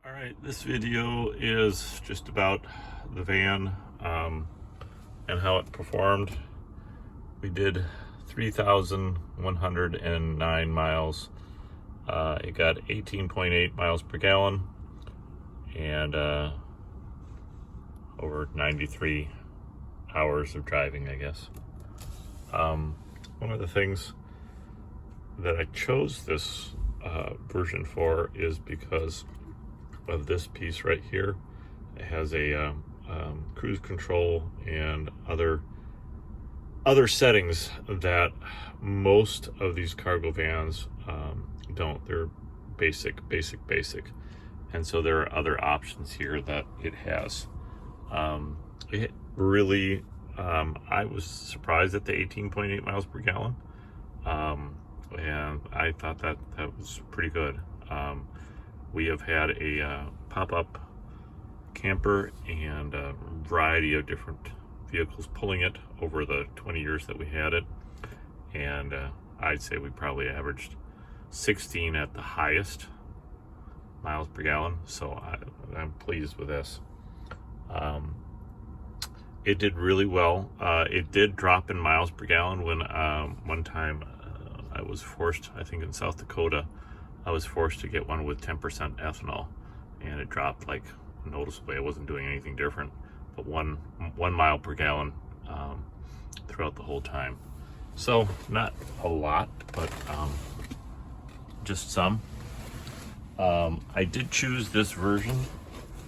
All right, this video is just about the van and how it performed. We did 3,109 miles. It got 18.8 miles per gallon and over 93 hours of driving, I guess. One of the things that I chose this version for is because of this piece right here. It has a cruise control and other settings that most of these cargo vans don't. They're basic, and so there are other options here that it has. It really, I was surprised at the 18.8 miles per gallon, and I thought that was pretty good. We have had a pop-up camper and a variety of different vehicles pulling it over the 20 years that we had it, and I'd say we probably averaged 16 at the highest miles per gallon, so I'm pleased with this. It did really well. It did drop in miles per gallon when one time I was forced, I think in South Dakota, I was forced to get one with 10% ethanol, and it dropped like noticeably. I wasn't doing anything different, but one mile per gallon throughout the whole time. So not a lot, but just some. I did choose this version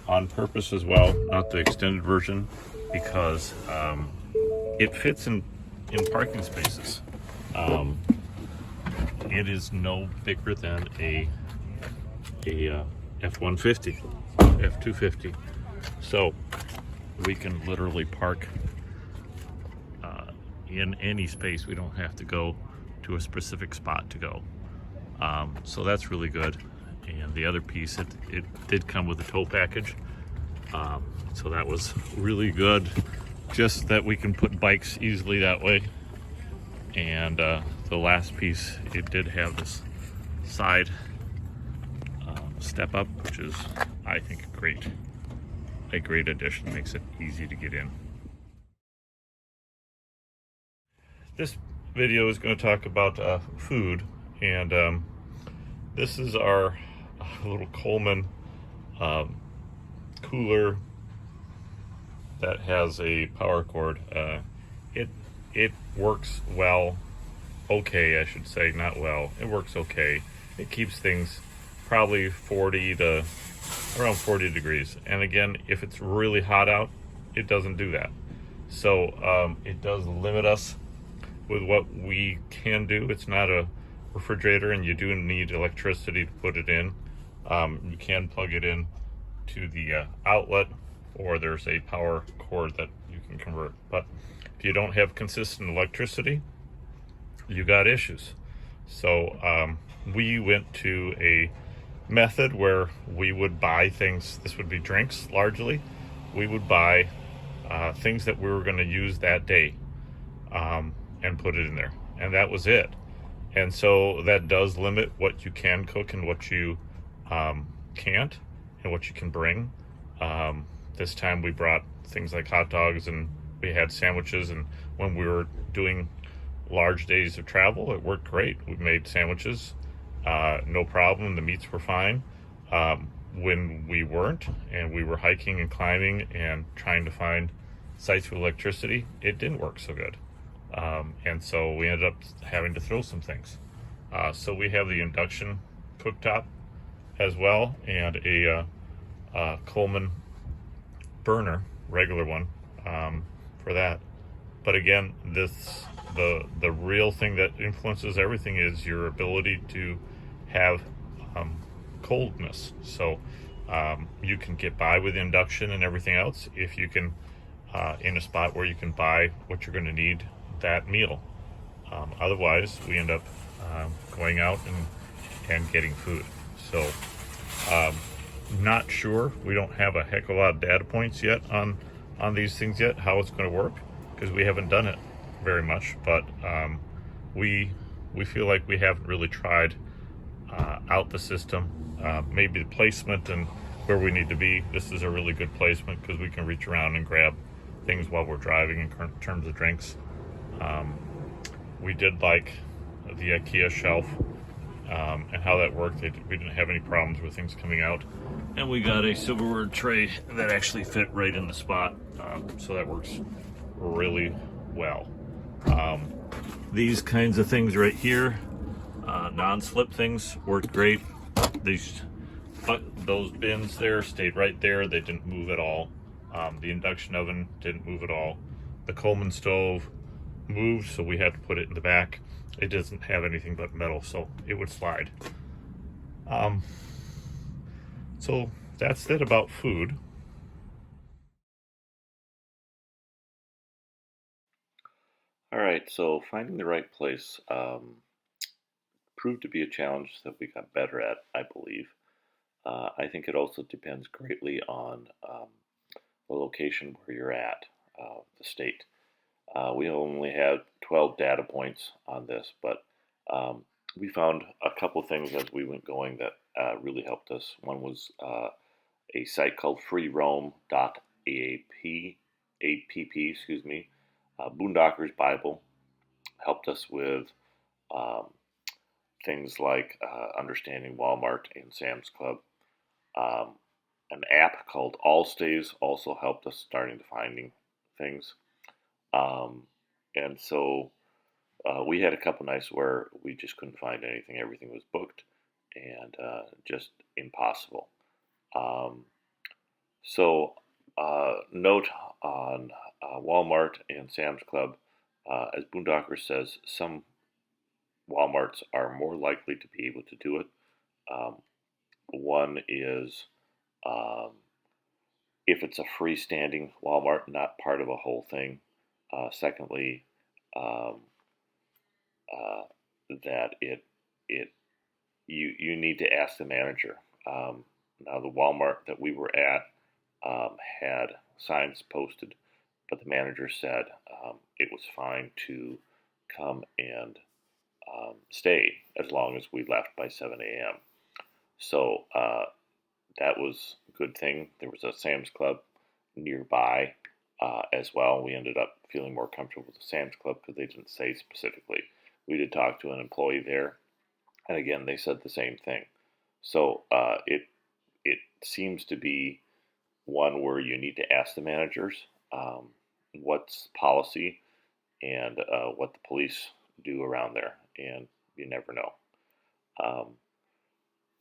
on purpose as well, not the extended version, because it fits in parking spaces. It is no bigger than a F-150, F-250. So we can literally park in any space. We don't have to go to a specific spot to go. So that's really good. And the other piece, it did come with a tow package. So that was really good, just that we can put bikes easily that way. And the last piece, it did have this side step up, which is, I think, a great addition. Makes it easy to get in. This video is going to talk about food, and this is our little Coleman cooler that has a power cord. It works well, okay, I should say, not well. It works okay. It keeps things probably around 40 degrees. And again, if it's really hot out, it doesn't do that. So it does limit us with what we can do. It's not a refrigerator, and you do need electricity to put it in. You can plug it in to the outlet, or there's a power cord that you can convert. But if you don't have consistent electricity, you got issues. So we went to a method where we would buy things. This would be drinks largely. We would buy things that we were going to use that day and put it in there, and that was it. And so that does limit what you can cook and what you can't, and what you can bring. This time we brought things like hot dogs, and we had sandwiches, and when we were doing large days of travel, it worked great. We made sandwiches, no problem. The meats were fine. When we weren't, and we were hiking and climbing and trying to find sites with electricity, it didn't work so good. And so we ended up having to throw some things. So we have the induction cooktop as well, and a Coleman burner, regular one, for that. But again, the real thing that influences everything is your ability to have coldness. So you can get by with induction and everything else if you can in a spot where you can buy what you're going to need that meal. Otherwise, we end up going out and getting food. So not sure. We don't have a heck of a lot of data points yet on these things yet, how it's going to work, because we haven't done it very much. But we feel like we haven't really tried out the system. Maybe the placement and where we need to be. This is a really good placement because we can reach around and grab things while we're driving in terms of drinks. We did like the IKEA shelf and how that worked. We didn't have any problems with things coming out. And we got a silverware tray that actually fit right in the spot. So that works really well. These kinds of things right here, non-slip things, worked great. Those bins there stayed right there. They didn't move at all. The induction oven didn't move at all. The Coleman stove moved, so we had to put it in the back. It doesn't have anything but metal, so it would slide. So that's it about food. All right, so finding the right place proved to be a challenge that we got better at, I believe. I think it also depends greatly on the location where you're at, the state. We only had 12 data points on this, but we found a couple things as we went going that really helped us. One was a site called freeroam.app, Boondocker's Bible helped us with things like understanding Walmart and Sam's Club. An app called Allstays also helped us starting to finding things. And so we had a couple nights where we just couldn't find anything. Everything was booked and just impossible. So note on Walmart and Sam's Club, as Boondocker says, some Walmarts are more likely to be able to do it. One is if it's a freestanding Walmart, not part of a whole thing. Secondly, that you need to ask the manager. Now the Walmart that we were at had signs posted, but the manager said it was fine to come and stay as long as we left by 7 a.m. So that was a good thing. There was a Sam's Club nearby as well. We ended up feeling more comfortable with the Sam's Club because they didn't say specifically. We did talk to an employee there, and again, they said the same thing. So it seems to be one where you need to ask the managers what's policy and what the police do around there, and you never know.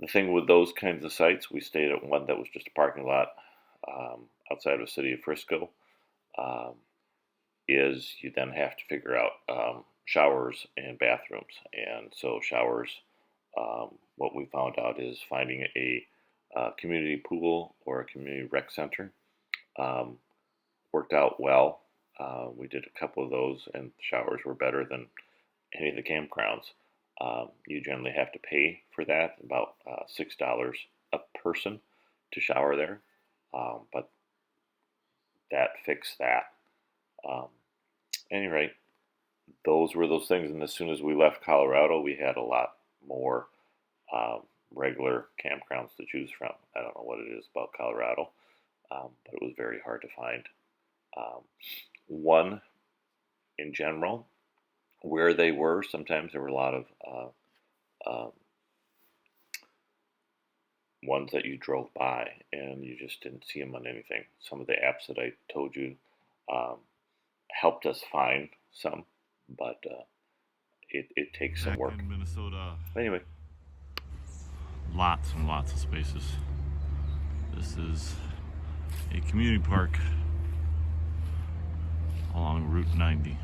The thing with those kinds of sites, we stayed at one that was just a parking lot outside of the city of Frisco, is you then have to figure out showers and bathrooms. And so showers, what we found out is finding a community pool or a community rec center worked out well. We did a couple of those, and showers were better than any of the campgrounds. You generally have to pay for that, about $6 a person to shower there, but that fixed that. Any rate, those were those things, and as soon as we left Colorado, we had a lot more regular campgrounds to choose from. I don't know what it is about Colorado, but it was very hard to find. One, in general, where they were, sometimes there were a lot of ones that you drove by and you just didn't see them on anything. Some of the apps that I told you helped us find some, but it takes some work. In Minnesota, Anyway, lots and lots of spaces. This is a community park along Route 90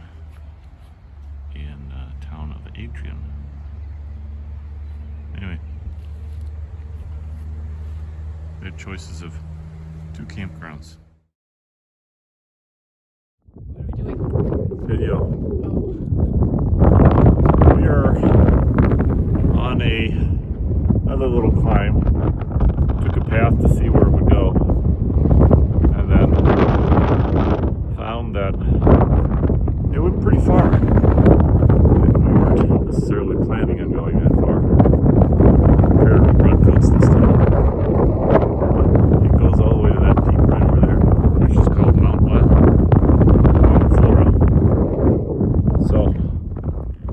in town of Adrian. Anyway, we had choices of 2 campgrounds. What are we doing? Video. We are on another little climb. Took a path to see where it would go, and then found that it went pretty far. We weren't necessarily planning on going that far. Prepared with redcoats this time. But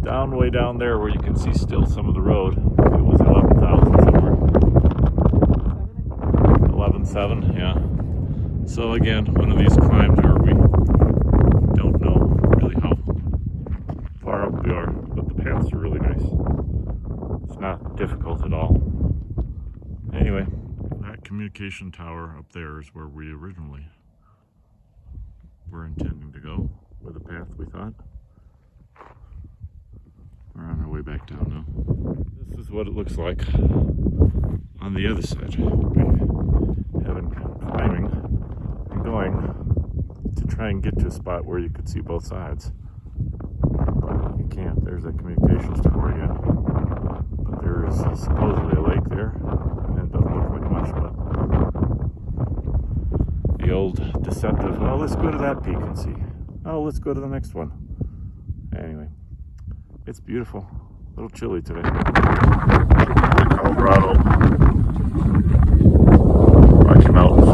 down way down there where you can see still some of the road. It was 11,000 somewhere. 11,700, yeah. So again, one of these climbs where we don't know really how far up we are, but the paths are really nice. It's not difficult at all. Anyway, that communication tower up there is where we originally were intending to go, with the path we thought. We're on our way back down now. This is what it looks like on the other side. We have been climbing and going to try and get to a spot where you could see both sides. But you can't. There's that communications tower again. But there is supposedly a lake there. And it doesn't look like much, but the old deceptive, well, let's go to that peak and see. Oh, let's go to the next one. Anyway, it's beautiful. A little chilly today. Colorado, Rocky Mountains.